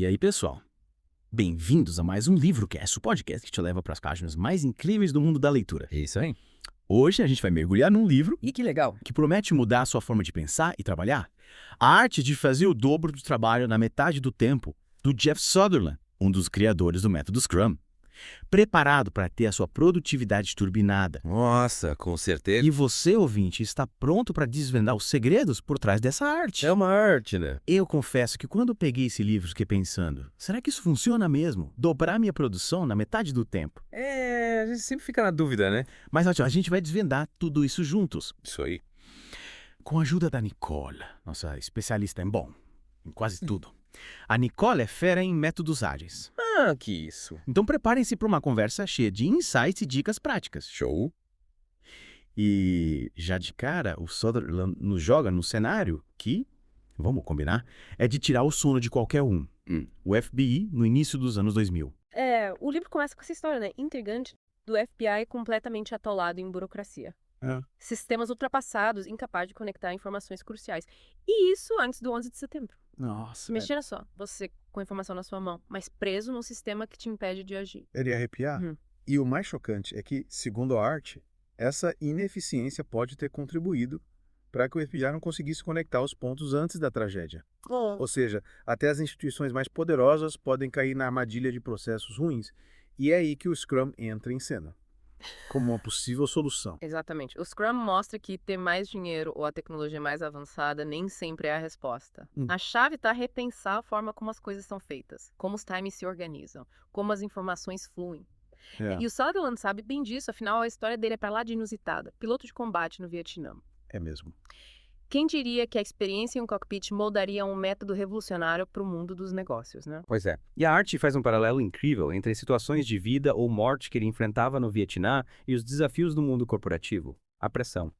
E aí, pessoal? Bem-vindos a mais um LivroCast, o podcast que te leva para as páginas mais incríveis do mundo da leitura. É isso aí. Hoje a gente vai mergulhar num livro E que legal. que promete mudar a sua forma de pensar e trabalhar. A arte de fazer o dobro do trabalho na metade do tempo, do Jeff Sutherland, um dos criadores do método Scrum. Preparado para ter a sua produtividade turbinada. Nossa, com certeza. E você, ouvinte, está pronto para desvendar os segredos por trás dessa arte. É uma arte, né? Eu confesso que quando eu peguei esse livro, fiquei pensando, será que isso funciona mesmo? Dobrar minha produção na metade do tempo? A gente sempre fica na dúvida, né? Mas a gente vai desvendar tudo isso juntos. Isso aí. Com a ajuda da Nicole, nossa especialista em quase tudo. A Nicole é fera em métodos ágeis. Ah, que isso. Então preparem-se para uma conversa cheia de insights e dicas práticas. Show. E já de cara, o Sutherland nos joga no cenário que, vamos combinar, é de tirar o sono de qualquer um. O FBI no início dos anos 2000. O livro começa com essa história, né? Intrigante do FBI completamente atolado em burocracia. Sistemas ultrapassados, incapazes de conectar informações cruciais. E isso antes do 11 de setembro. Nossa. Imagina só, você com a informação na sua mão, mas preso num sistema que te impede de agir. Ele ia arrepiar. Uhum. E o mais chocante é que, segundo a arte, essa ineficiência pode ter contribuído para que o FBI não conseguisse conectar os pontos antes da tragédia. Ou seja, até as instituições mais poderosas podem cair na armadilha de processos ruins. E é aí que o Scrum entra em cena, como uma possível solução. Exatamente. O Scrum mostra que ter mais dinheiro ou a tecnologia mais avançada nem sempre é a resposta. A chave está a repensar a forma como as coisas são feitas, como os times se organizam, como as informações fluem. E o Sutherland sabe bem disso, afinal a história dele é para lá de inusitada. Piloto de combate no Vietnã. É mesmo. Quem diria que a experiência em um cockpit moldaria um método revolucionário para o mundo dos negócios, né? Pois é. E a arte faz um paralelo incrível entre as situações de vida ou morte que ele enfrentava no Vietnã e os desafios do mundo corporativo. A pressão.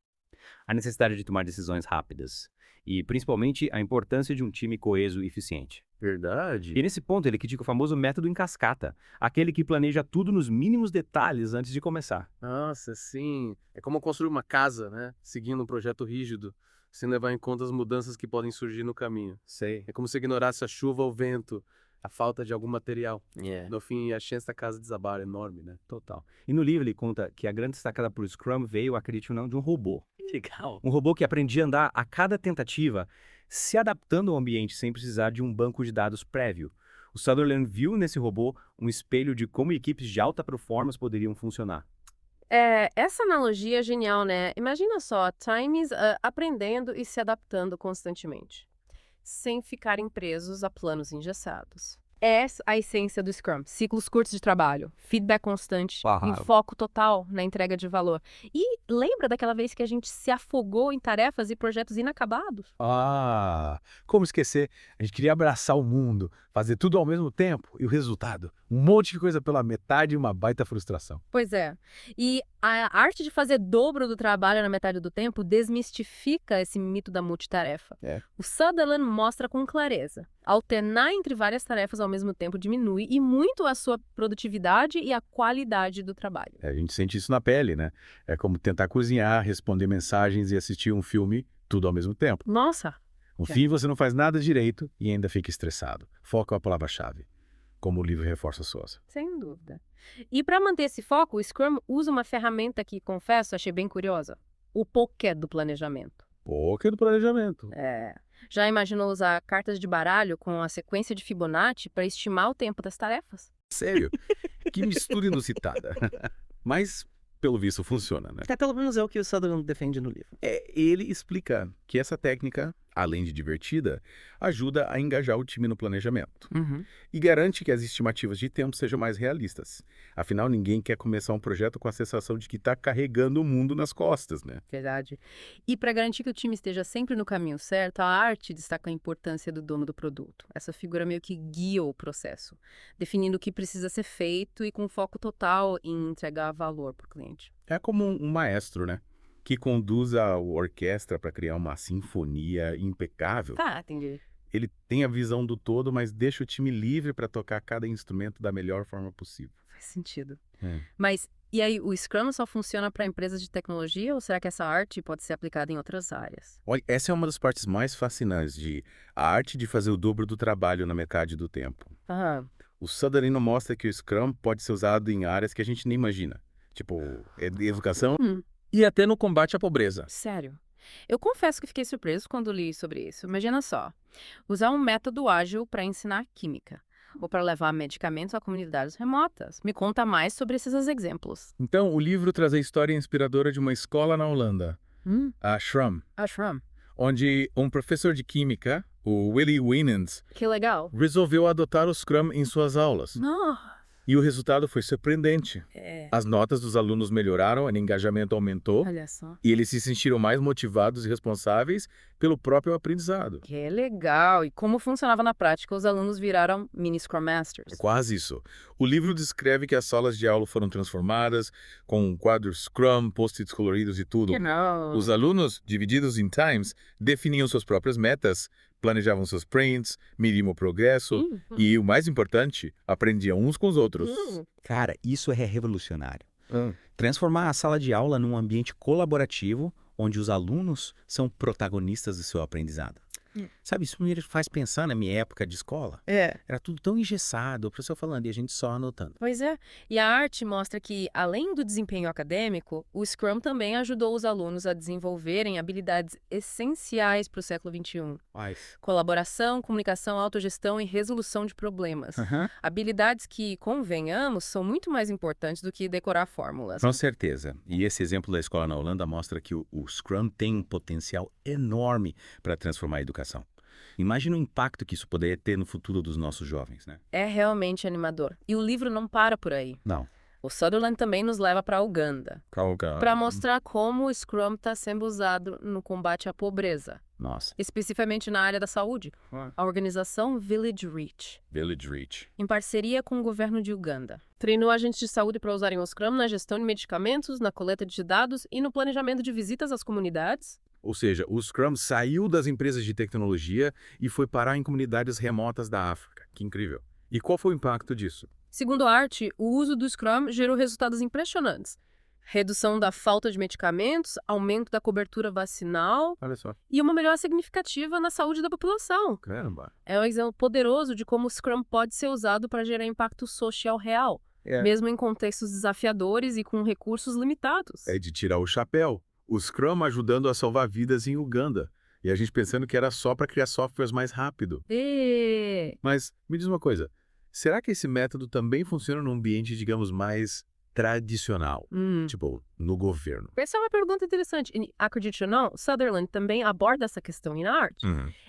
A necessidade de tomar decisões rápidas. E, principalmente, a importância de um time coeso e eficiente. Verdade. E nesse ponto ele critica o famoso método em cascata, aquele que planeja tudo nos mínimos detalhes antes de começar. Nossa, sim. É como construir uma casa, né? Seguindo um projeto rígido, sem levar em conta as mudanças que podem surgir no caminho. Sei. É como se ignorasse a chuva ou o vento, a falta de algum material. No fim, a chance da casa desabar é enorme, né? Total. E no livro ele conta que a grande sacada por Scrum veio, acredite ou não, de um robô. Legal. Um robô que aprendia a andar a cada tentativa, se adaptando ao ambiente sem precisar de um banco de dados prévio. O Sutherland viu nesse robô um espelho de como equipes de alta performance poderiam funcionar. Essa analogia é genial, né? Imagina só, times aprendendo e se adaptando constantemente, sem ficarem presos a planos engessados. Essa é a essência do Scrum. Ciclos curtos de trabalho, feedback constante, Uau. foco total na entrega de valor. E lembra daquela vez que a gente se afogou em tarefas e projetos inacabados? Como esquecer? A gente queria abraçar o mundo, fazer tudo ao mesmo tempo. E o resultado? Um monte de coisa pela metade e uma baita frustração. Pois é. E a arte de fazer dobro do trabalho na metade do tempo desmistifica esse mito da multitarefa. O Sutherland mostra com clareza. Alternar entre várias tarefas ao mesmo tempo diminui e muito a sua produtividade e a qualidade do trabalho. A gente sente isso na pele, né? É como tentar cozinhar, responder mensagens e assistir um filme tudo ao mesmo tempo. Nossa! No fim, você não faz nada direito e ainda fica estressado. Foco é a palavra-chave, como o livro reforça Souza. Sem dúvida. E para manter esse foco, o Scrum usa uma ferramenta que, confesso, achei bem curiosa. O porquê do planejamento. Pouco do planejamento. Já imaginou usar cartas de baralho com a sequência de Fibonacci para estimar o tempo das tarefas? Sério? Que mistura inusitada. Mas, pelo visto, funciona, né? Até pelo menos é o que o Sutherland defende no livro. Ele explica que essa técnica, além de divertida, ajuda a engajar o time no planejamento. E garante que as estimativas de tempo sejam mais realistas. Afinal, ninguém quer começar um projeto com a sensação de que está carregando o mundo nas costas, né? Verdade. E para garantir que o time esteja sempre no caminho certo, a arte destaca a importância do dono do produto. Essa figura meio que guia o processo, definindo o que precisa ser feito e com foco total em entregar valor para o cliente. É como um maestro, né? Que conduz a orquestra para criar uma sinfonia impecável. Tá, entendi. Ele tem a visão do todo, mas deixa o time livre para tocar cada instrumento da melhor forma possível. Faz sentido. Mas E aí, o Scrum só funciona para empresas de tecnologia ou será que essa arte pode ser aplicada em outras áreas? Olha, essa é uma das partes mais fascinantes de a arte de fazer o dobro do trabalho na metade do tempo. Ah, O Sutherland mostra que o Scrum pode ser usado em áreas que a gente nem imagina. Tipo, educação. E até no combate à pobreza. sério. Eu confesso que fiquei surpreso quando li sobre isso. Imagina só, usar um método ágil para ensinar química ou para levar medicamentos a comunidades remotas. Me conta mais sobre esses exemplos. Então, o livro traz a história inspiradora de uma escola na Holanda, a Schrum, Ashram. onde um professor de química, o Willy Winans, Que legal. resolveu adotar o Scrum em suas aulas. Não. E o resultado foi surpreendente. É, As notas dos alunos melhoraram, o engajamento aumentou, olha só. e eles se sentiram mais motivados e responsáveis pelo próprio aprendizado. Que legal. E como funcionava na prática? Os alunos viraram mini Scrum Masters. É quase isso. O livro descreve que as salas de aula foram transformadas, com quadros Scrum, post-its coloridos e tudo. não. Os alunos, divididos em times, definiam suas próprias metas, planejavam seus sprints, mediam o progresso e, o mais importante, aprendiam uns com os outros. Cara, isso é revolucionário. Transformar a sala de aula num ambiente colaborativo onde os alunos são protagonistas do seu aprendizado. Sabe, isso me faz pensar na minha época de escola. É. Era tudo tão engessado, o professor falando e a gente só anotando. Pois é. E a arte mostra que, além do desempenho acadêmico, o Scrum também ajudou os alunos a desenvolverem habilidades essenciais para o século XXI. Colaboração, comunicação, autogestão e resolução de problemas. Habilidades que, convenhamos, são muito mais importantes do que decorar fórmulas. Com certeza. E esse exemplo da escola na Holanda mostra que o Scrum tem um potencial enorme para transformar a educação. Imagina o impacto que isso poderia ter no futuro dos nossos jovens, né? É realmente animador. E o livro não para por aí. Não. O Sutherland também nos leva para Uganda, para mostrar como o Scrum está sendo usado no combate à pobreza, Nossa. especificamente na área da saúde. A organização Village Reach, Village Reach. em parceria com o governo de Uganda, treinou agentes de saúde para usarem o Scrum na gestão de medicamentos, na coleta de dados e no planejamento de visitas às comunidades. Ou seja, o Scrum saiu das empresas de tecnologia e foi parar em comunidades remotas da África. Que incrível. E qual foi o impacto disso? Segundo a arte, o uso do Scrum gerou resultados impressionantes. Redução da falta de medicamentos, aumento da cobertura vacinal Olha só. e uma melhora significativa na saúde da população. Caramba. É um exemplo poderoso de como o Scrum pode ser usado para gerar impacto social real, mesmo em contextos desafiadores e com recursos limitados. É de tirar o chapéu. O Scrum ajudando a salvar vidas em Uganda. E a gente pensando que era só para criar softwares mais rápido. Mas me diz uma coisa. Será que esse método também funciona num ambiente, digamos, mais tradicional? Tipo, no governo? Essa é uma pergunta interessante. E, acredite ou não, Sutherland também aborda essa questão em arte.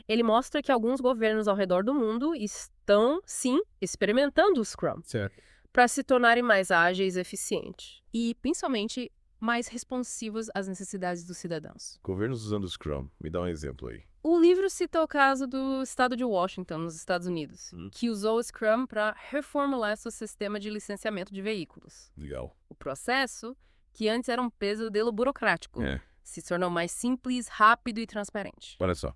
Ele mostra que alguns governos ao redor do mundo estão, sim, experimentando o Scrum Certo. para se tornarem mais ágeis e eficientes. E, principalmente, mais responsivos às necessidades dos cidadãos. Governos usando o Scrum. Me dá um exemplo aí. O livro cita o caso do estado de Washington, nos Estados Unidos, que usou o Scrum para reformular seu sistema de licenciamento de veículos. Legal. O processo, que antes era um pesadelo burocrático, É. se tornou mais simples, rápido e transparente. Olha só.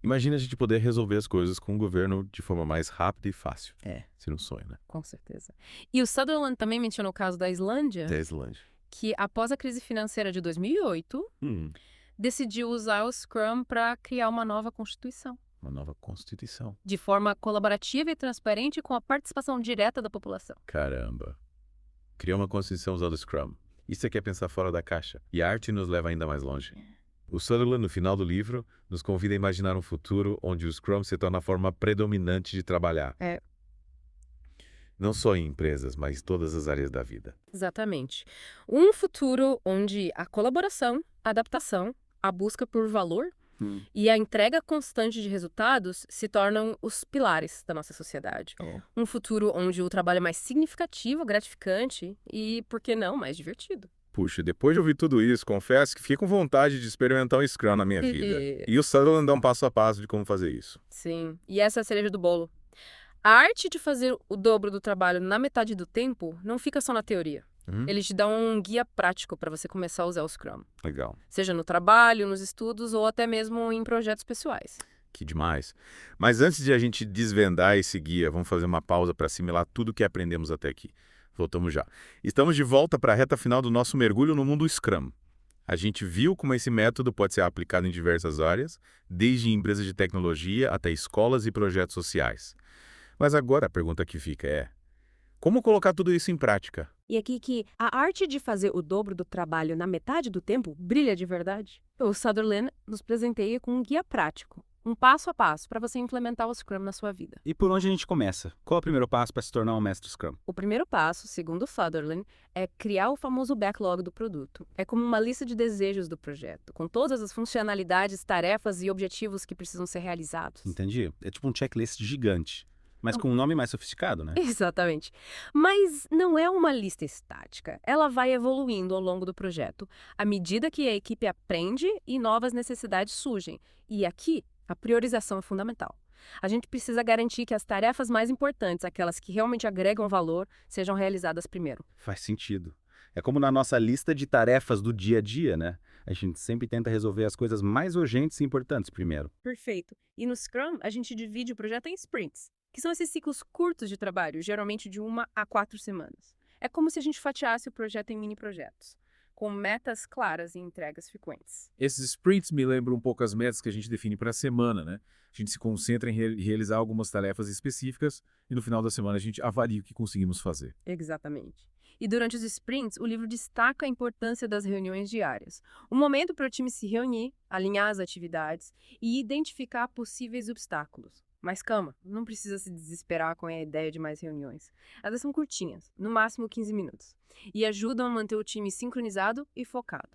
Imagina a gente poder resolver as coisas com o governo de forma mais rápida e fácil. Seria um sonho, né? Com certeza. E o Sutherland também mencionou o caso da Islândia, Da Islândia. que após a crise financeira de 2008, decidiu usar o Scrum para criar uma nova constituição, Uma nova constituição. de forma colaborativa e transparente com a participação direta da população. Caramba. Criar uma constituição usando o Scrum. Isso é que é pensar fora da caixa. E a arte nos leva ainda mais longe. O Sutherland, no final do livro, nos convida a imaginar um futuro onde o Scrum se torna a forma predominante de trabalhar. Não só em empresas, mas em todas as áreas da vida. Exatamente. Um futuro onde a colaboração, a adaptação, a busca por valor e a entrega constante de resultados se tornam os pilares da nossa sociedade. Um futuro onde o trabalho é mais significativo, gratificante e, por que não, mais divertido. Puxa, depois de ouvir tudo isso, confesso que fiquei com vontade de experimentar um Scrum na minha vida. E o Sutherland dá um passo a passo de como fazer isso. Sim, e essa é a cereja do bolo. A arte de fazer o dobro do trabalho na metade do tempo não fica só na teoria. Ele te dá um guia prático para você começar a usar o Scrum. Legal. Seja no trabalho, nos estudos ou até mesmo em projetos pessoais. Que demais. Mas antes de a gente desvendar esse guia, vamos fazer uma pausa para assimilar tudo que aprendemos até aqui. Voltamos já. Estamos de volta para a reta final do nosso mergulho no mundo Scrum. A gente viu como esse método pode ser aplicado em diversas áreas, desde empresas de tecnologia até escolas e projetos sociais. Mas agora a pergunta que fica é: como colocar tudo isso em prática? E aqui que a arte de fazer o dobro do trabalho na metade do tempo brilha de verdade. O Sutherland nos presenteia com um guia prático, um passo a passo para você implementar o Scrum na sua vida. E por onde a gente começa? Qual é o primeiro passo para se tornar um mestre Scrum? O primeiro passo, segundo Sutherland, é criar o famoso backlog do produto. É como uma lista de desejos do projeto, com todas as funcionalidades, tarefas e objetivos que precisam ser realizados. Entendi. É tipo um checklist gigante, mas com um nome mais sofisticado, né? Exatamente. Mas não é uma lista estática. Ela vai evoluindo ao longo do projeto, à medida que a equipe aprende e novas necessidades surgem. E aqui, a priorização é fundamental. A gente precisa garantir que as tarefas mais importantes, aquelas que realmente agregam valor, sejam realizadas primeiro. Faz sentido. É como na nossa lista de tarefas do dia a dia, né? A gente sempre tenta resolver as coisas mais urgentes e importantes primeiro. Perfeito. E no Scrum, a gente divide o projeto em sprints, que são esses ciclos curtos de trabalho, geralmente de 1 a 4 semanas. É como se a gente fatiasse o projeto em mini-projetos, com metas claras e entregas frequentes. Esses sprints me lembram um pouco as metas que a gente define para a semana, né? A gente se concentra em realizar algumas tarefas específicas e no final da semana a gente avalia o que conseguimos fazer. Exatamente. E durante os sprints, o livro destaca a importância das reuniões diárias. Um momento para o time se reunir, alinhar as atividades e identificar possíveis obstáculos. Mas calma, não precisa se desesperar com a ideia de mais reuniões. Elas são curtinhas, no máximo 15 minutos, e ajudam a manter o time sincronizado e focado.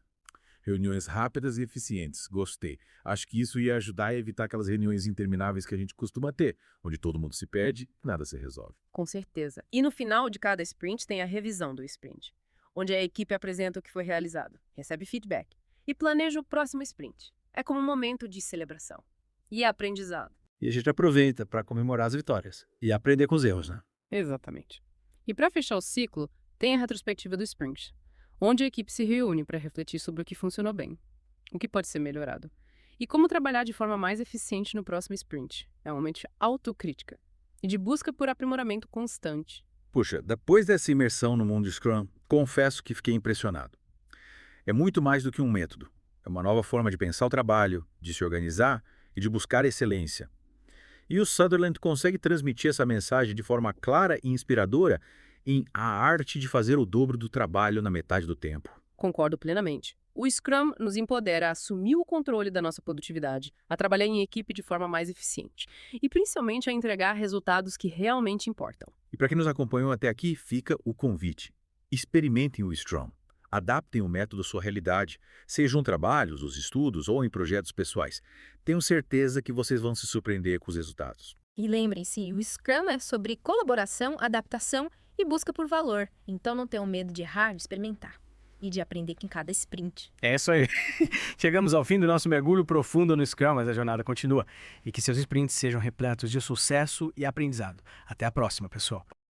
Reuniões rápidas e eficientes, gostei. Acho que isso ia ajudar a evitar aquelas reuniões intermináveis que a gente costuma ter, onde todo mundo se perde e nada se resolve. Com certeza. E no final de cada sprint tem a revisão do sprint, onde a equipe apresenta o que foi realizado, recebe feedback e planeja o próximo sprint. É como um momento de celebração e aprendizado. E a gente aproveita para comemorar as vitórias e aprender com os erros, né? Exatamente. E para fechar o ciclo, tem a retrospectiva do sprint, onde a equipe se reúne para refletir sobre o que funcionou bem, o que pode ser melhorado, e como trabalhar de forma mais eficiente no próximo sprint. É um momento de autocrítica e de busca por aprimoramento constante. Puxa, depois dessa imersão no mundo Scrum, confesso que fiquei impressionado. É muito mais do que um método. É uma nova forma de pensar o trabalho, de se organizar e de buscar excelência. E o Sutherland consegue transmitir essa mensagem de forma clara e inspiradora em A Arte de Fazer o Dobro do Trabalho na Metade do Tempo. Concordo plenamente. O Scrum nos empodera a assumir o controle da nossa produtividade, a trabalhar em equipe de forma mais eficiente e principalmente a entregar resultados que realmente importam. E para quem nos acompanhou até aqui, fica o convite. Experimentem o Scrum. Adaptem o método à sua realidade, seja em trabalhos, os estudos ou em projetos pessoais. Tenho certeza que vocês vão se surpreender com os resultados. E lembrem-se, o Scrum é sobre colaboração, adaptação e busca por valor. Então não tenham medo de errar, de experimentar e de aprender com cada sprint. É isso aí. Chegamos ao fim do nosso mergulho profundo no Scrum, mas a jornada continua. E que seus sprints sejam repletos de sucesso e aprendizado. Até a próxima, pessoal.